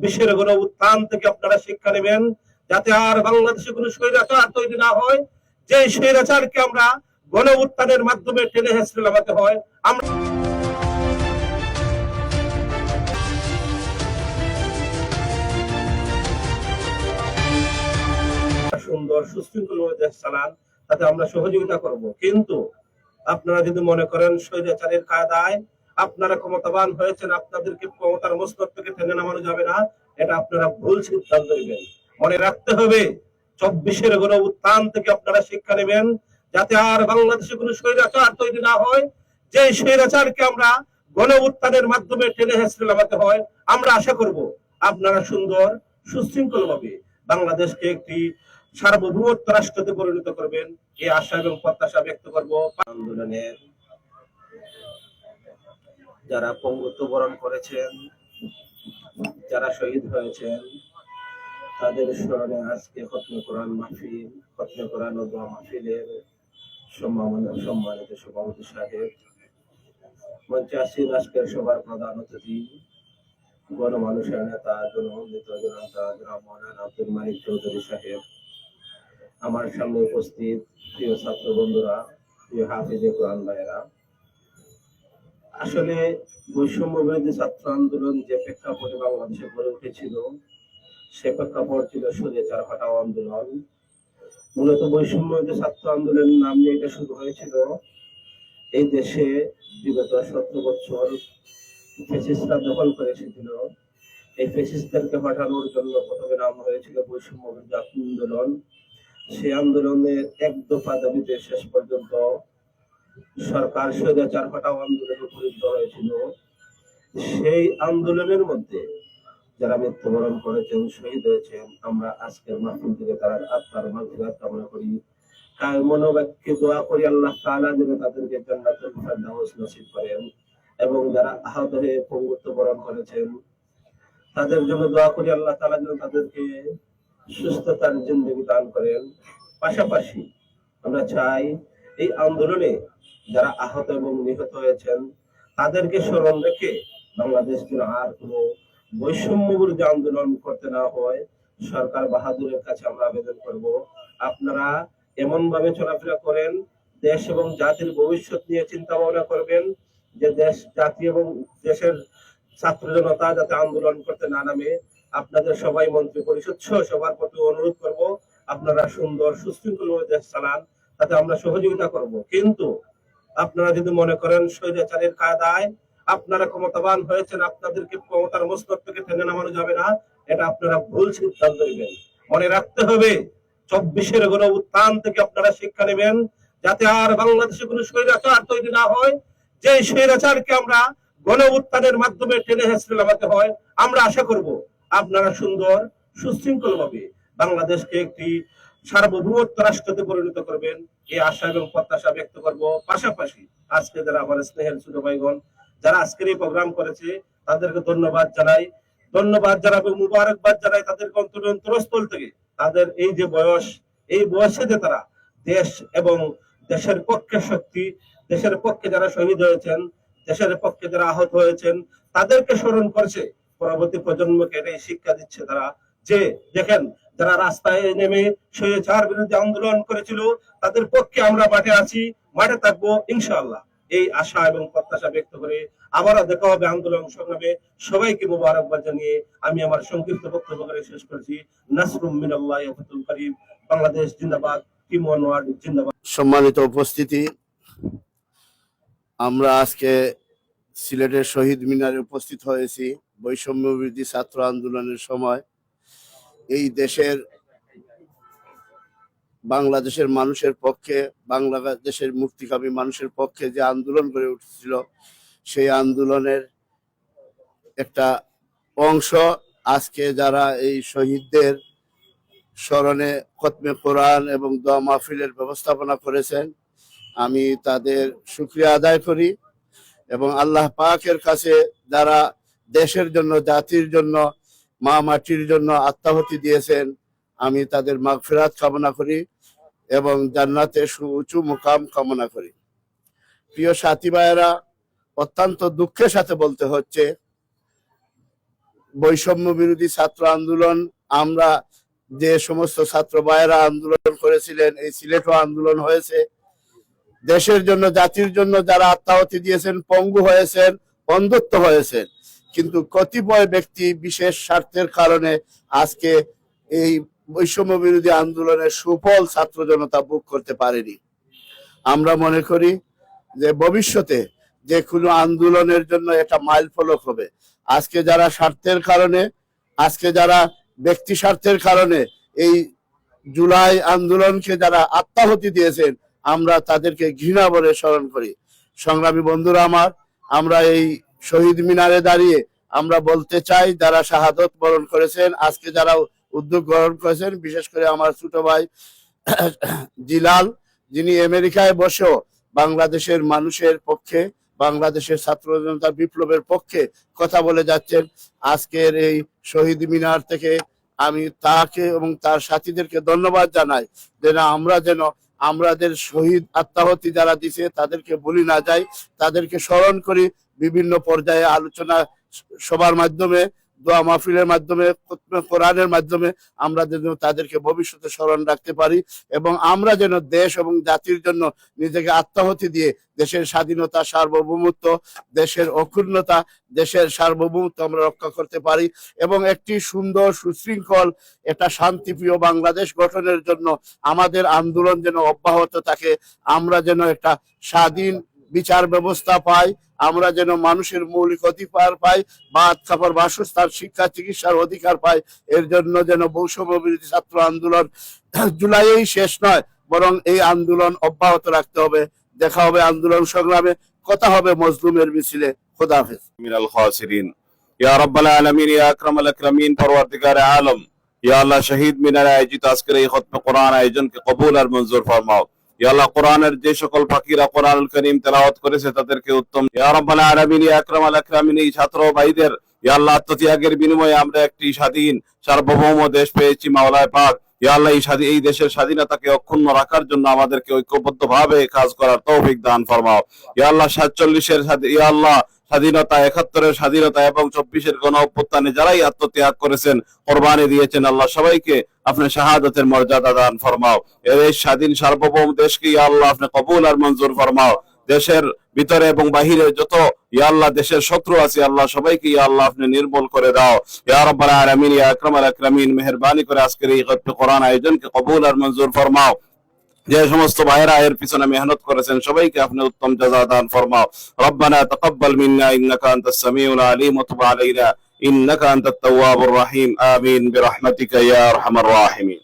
24-এর গণ উত্থান থেকে আপনারা শিক্ষা নেবেন, যাতে আর বাংলাদেশে কোনো স্বৈরাচার তৈরি না হয়। যে স্বৈরাচারকে আমরা গণ উত্থানের মাধ্যমে টেনে হেঁচড়ে নামাতে হয়। আমরা সুন্দর সুশৃঙ্খল দেশ চালান, তাতে আমরা সহযোগিতা করব। কিন্তু আপনারা যদি মনে করেন স্বৈরাচারের কায়দায় আপনারা ক্ষমতাবান হয়েছেন, আপনাদেরকে ক্ষমতার মস্তক থেকে টেনে নামানো যাবে না, এটা আপনারা ভুল সিদ্ধান্ত নেবেন। মনে রাখতে হবে, 24-এর গণ উত্থান থেকে আপনারা শিক্ষা নেবেন, যাতে আর বাংলাদেশে কোনো স্বৈরাচার তৈরি না হয়। যে স্বৈরাচারকে আমরা গণ উত্থানের মাধ্যমে টেনে হেঁচড়ে নামাতে হয়। আমরা আশা করব আপনারা সুন্দর সুশৃঙ্খল ভাবে বাংলাদেশকে একটি সার্বভৌমত্ব রাষ্ট্রতে পরিণত করবেন, এই আশা এবং প্রত্যাশা ব্যক্ত করব। আন্দোলনের যারা পঙ্গুত্ব বরণ করেছেন, যারা শহীদ হয়েছেন, তাদের স্মরণে আজকে খতমে কোরআন মাহফিল, খতমে কোরআন ও দোয়া মাহফিলের সম্মানিত সভাপতি সাহেব, মঞ্চে আসীন আজকের সভার প্রধান অতিথি, গণমানুষের নেতা জনমন্ডিত জনতা জনাব মাওলানা আব্দুল মালিক চৌধুরী সাহেব, আমার সামনে উপস্থিত প্রিয় ছাত্র বন্ধুরা, প্রিয় হাফিজে কোরআন ভাইয়েরা, আসলে বৈষম্য বিরোধী ছাত্র আন্দোলন যে প্রেক্ষাপটে বাংলাদেশে গড়ে উঠেছিল, সে প্রেক্ষাপট ছিল স্বৈরাচার হটাও আন্দোলন। মূলত বৈষম্য বিরোধী ছাত্র আন্দোলনের নাম নিয়ে এটা শুরু হয়েছিল। এই দেশে বিগত 17 বছর ফ্যাসিস্টরা দখল করে এসেছিল। এই ফ্যাসিস্টদেরকে হটানোর জন্য প্রথমে নাম হয়েছিল বৈষম্য বিরোধী আন্দোলন। সেই আন্দোলনের এক দফা দাবিতে শেষ পর্যন্ত সরকার স্বৈরাচার হটাও আন্দোলনে পরিণত হয়েছিল। সেই আন্দোলনের মধ্যে যারা মৃত্যুবরণ করেছেন, শহীদ হয়েছেন, আমরা আজকের মাহফিল থেকে তার আত্মার মাগফিরাত কামনা করি। মনোবাক্যে দোয়া করি আল্লাহ তাআলা যেন তাদেরকে জান্নাতুল ফেরদাউস নসিব করেন, এবং যারা আহত হয়ে পঙ্গুত্ব বরণ করেছেন তাদের জন্য দোয়া করি আল্লাহ তাআলা যেন তাদেরকে সুস্থতার জিন্দেগি দান করেন। পাশাপাশি আমরা চাই এই আন্দোলনে যারা আহত এবং নিহত হয়েছেন তাদেরকে স্মরণ রেখে বাংলাদেশ যেন আর কোনো বৈষম্য বিরোধী আন্দোলন করতে না হয়, সরকার বাহাদুরের কাছে আমরা আবেদন করব, আপনারা এমন ভাবে চলাফেরা করেন, দেশ এবং জাতির ভবিষ্যৎ নিয়ে চিন্তা ভাবনা করবেন, যে দেশ, জাতি এবং দেশের ছাত্র জনতা যাতে আন্দোলন করতে না নামে। আপনাদের সবাই মন্ত্রী পরিষদ সহ সবার প্রতি অনুরোধ করব, আপনারা সুন্দর সুশৃঙ্খল দেশ চালান, তাতে আমরা সহযোগিতা করব। কিন্তু আপনারা যদি মনে করেন স্বৈরাচারের কায়দায় আপনারা ক্ষমতাবান হয়েছেন, আপনাদেরকে ক্ষমতার মস্তক থেকে টেনে নামানো যাবে না, এটা আপনারা ভুল সিদ্ধান্ত নেবেন। মনে রাখতে হবে, 24-এর গণ উত্থান থেকে আপনারা শিক্ষা নেবেন, যাতে আর বাংলাদেশে কোনো স্বৈরাচার তৈরি না হয়। যে স্বৈরাচারকে আমরা গণ উত্থানের মাধ্যমে টেনে হেঁচড়ে নামাতে হয়। আমরা আশা করব আপনারা সুন্দর সুশৃঙ্খল ভাবে বাংলাদেশকে একটি সার্বভৌমত্ব রাষ্ট্রতে পরিণত করবেন, এই আশা এবং প্রত্যাশা ব্যক্ত করব। পাশাপাশি আজকে যারা আমার স্নেহের ছোট ভাইগণ যারা আজকের এই প্রোগ্রাম করেছে তাদেরকে ধন্যবাদ জানাই, মুবারকবাদ জানাই তাদেরকে অন্তরস্থল থেকে। তাদের এই যে বয়স, এই বয়সে যে তারা দেশ এবং দেশের পক্ষে শক্তি, দেশের পক্ষে যারা শহীদ হয়েছেন, দেশের পক্ষে যারা আহত হয়েছেন, তাদেরকে স্মরণ করছে, পরবর্তী প্রজন্মকে এটাই শিক্ষা দিচ্ছে তারা, যে দেখেন যারা রাস্তায় নেমে স্বৈরাচার বিরুদ্ধে আন্দোলন করেছিল তাদের পক্ষে আমরা মাঠে আছি, মাঠে থাকবো ইনশাআল্লাহ। এই আশা এবং প্রত্যাশা ব্যক্ত করে আবারও দেখা হবে আন্দোলন সংগ্রামে। সবাইকে মুবারকবাদ জানিয়ে আমি আমার সংক্ষিপ্ত বক্তব্য করে শেষ করছি। নাসরুম মিনাল্লাহি ওয়া ফাতুল করিম। বাংলাদেশ জিন্দাবাদ, টিম ওয়ানওয়ার্ড জিন্দাবাদ। সম্মানিত উপস্থিতি, আমরা আজকে সিলেটের শহীদ মিনারে উপস্থিত হয়েছি বৈষম্য বিরোধী ছাত্র আন্দোলনের সময়। এই দেশের বাংলাদেশের মানুষের পক্ষে, বাংলাদেশের মুক্তিকামী মানুষের পক্ষে যে আন্দোলন গড়ে উঠেছিল, সেই আন্দোলনের একটা অংশ আজকে যারা এই শহীদদের স্মরণে খতমে কোরআন এবং দোয়া মাহফিলের ব্যবস্থাপনা করেছেন, আমি তাদের শুকরিয়া আদায় করি এবং আল্লাহ পাকের কাছে যারা দেশের জন্য, জাতির জন্য, মা মাটির জন্য আত্মাহুতি দিয়েছেন, আমি তাদের মাগফিরাত কামনা করি এবং জান্নাতে সুউঁচু মুকাম কামনা করি। প্রিয় সাথী ভাইয়েরা, অত্যন্ত দুঃখের সাথে বলতে হচ্ছে, বৈষম্য বিরোধী ছাত্র আন্দোলন, আমরা যে সমস্ত ছাত্র ভাইয়েরা আন্দোলন করেছিলেন, এই সিলেটও আন্দোলন হয়েছে। দেশের জন্য, জাতির জন্য যারা আত্মাহুতি দিয়েছেন, পঙ্গু হয়েছেন, অন্ধত্ব হয়েছেন, কিন্তু কতিপয় ব্যক্তি বিশেষ স্বার্থের কারণে আজকে এই বৈষম্য বিরোধী আন্দোলনের সুফল ছাত্র জনতা ভোগ করতে পারেনি। আমরা মনে করি যে ভবিষ্যতে যে কোনো আন্দোলনের জন্য এটা মাইল ফলক হবে। আজকে যারা স্বার্থের কারণে, আজকে যারা ব্যক্তি স্বার্থের কারণে এই জুলাই আন্দোলনকে যারা আত্মাহুতি দিয়েছেন, আমরা তাদেরকে ঘৃণা বলে স্মরণ করি। সংগ্রামী বন্ধুরা আমার, আমরা এই শহীদ মিনারে দাঁড়িয়ে আমরা বলতে চাই, যারা শাহাদত বরণ করেছেন, আজকে যারা উদ্যোগ গ্রহণ করেছেন, বিশেষ করে আমার ছোট ভাই জিলাল, যিনি আমেরিকায় বসেও বাংলাদেশের মানুষের পক্ষে, বাংলাদেশের ছাত্র জনতা বিপ্লবের পক্ষে কথা বলে যাচ্ছেন। আজকের এই শহীদ মিনার থেকে আমি তাকে এবং তার সাথীদেরকে ধন্যবাদ জানাই, যে না, আমরা যেন আমাদের শহীদ আত্মাহুতি যারা দিছে তাদেরকে ভুলি না যাই, তাদেরকে স্মরণ করি বিভিন্ন পর্যায়ে, আলোচনা সবার মাধ্যমে, দোয়া মাহফিলের মাধ্যমে, কোরআনের মাধ্যমে আমরা যেন তাদেরকে ভবিষ্যতে স্মরণ রাখতে পারি, এবং আমরা যেন দেশ এবং জাতির জন্য নিজেকে আত্মাহুতি দিয়ে দেশের স্বাধীনতা, সার্বভৌমত্ব, দেশের অক্ষুণ্ণতা, দেশের সার্বভৌমত্ব আমরা রক্ষা করতে পারি, এবং একটি সুন্দর সুশৃঙ্খল একটা শান্তিপ্রিয় বাংলাদেশ গঠনের জন্য আমাদের আন্দোলন যেন অব্যাহত থাকে। আমরা যেন একটা স্বাধীন বিচার ব্যবস্থা পাই, আমরা যেন মানুষের মৌলিক অধিকার পাই, ভাত, কাপড়, বাসস্থান, শিক্ষা, চিকিৎসার অধিকার পাই। এর জন্য যেন বৈষম্য বিরোধী ছাত্র আন্দোলন জুলাইয়েই শেষ নয়, বরং এই আন্দোলন অব্যাহত রাখতে হবে। দেখা হবে আন্দোলন সংগ্রামে, কথা হবে মজলুমের মিছিলে। খোদা হাফেজ। মিনাল খাসিরিন। ইয়া রাব্বাল আলামিন, ইয়া আকরামাল আকরামিন, পরওয়ারদিগারে আলম, ইয়া আল্লাহ, শহীদ মিনারে আয়োজিত আজকের এই খতমে কোরআন আয়োজনকে কবুল আর মঞ্জুর ফরমাও। ইয়া আল্লাহ, কোরআনের যে সকল ফাকিরা কোরআনুল কারীম তেলাওয়াত করেছে তাদেরকে উত্তম। ইয়া রাব্বাল আলামিন, ইয়া আকরামাল আকরামিন, এই ছাত্র ভাইদের ইয়া আল্লাহ আত্মত্যাগের বিনিময়ে আমরা একটি স্বাধীন সার্বভৌম দেশ পেয়েছি মাওলায় পাক। ইয়া আল্লাহ, এই দেশের স্বাধীনতাকে অক্ষুণ্ণ রাখার জন্য আমাদেরকে ঐক্যবদ্ধভাবে কাজ করার তৌফিক দান ফরমাও। ইয়া আল্লাহ, 47-এর ইয়া আল্লাহ স্বাধীনতা, 71-এর স্বাধীনতা এবং 24-এর গণ অভ্যুত্থানে যারাই আত্মত্যাগ করেছেন, কোরবানি দিয়েছেন, আল্লাহ সবাইকে আপনি শাহাদাতের মর্যাদা দান ফরমাও। এর এই স্বাধীন সার্বভৌম দেশকে ইয়া আল্লাহ আপনি কবুল আর মঞ্জুর ফরমাও। দেশের ভিতরে এবং বাহিরে যত ইয়া আল্লাহ দেশের শত্রু আছে, আল্লাহ সবাইকে ইয়া আল্লাহ আপনি নির্মূল করে দাও। ইয়া রাব্বাল আলামিন, ইয়া আকরামাল আকরামিন, মেহেরবানি করে আজকের এই খতমে কোরআন আয়োজনকে কবুল আর মঞ্জুর ফরমাও। যে সমস্ত ভাইরা এর পিছনে মেহনত করেছেন সবাইকে আপনি উত্তম জাযা দান ফরমাও। রব্বানা তাকাব্বাল মিন্না ইন্নাকা আনতাস সামিউল আলিম ওয়া তুব আলাইনা ইন্নাকা আনতাত তাওয়াবুর রহিম। আমিন বিরহমাতিকা ইয়া আরহামার রাহিমিন।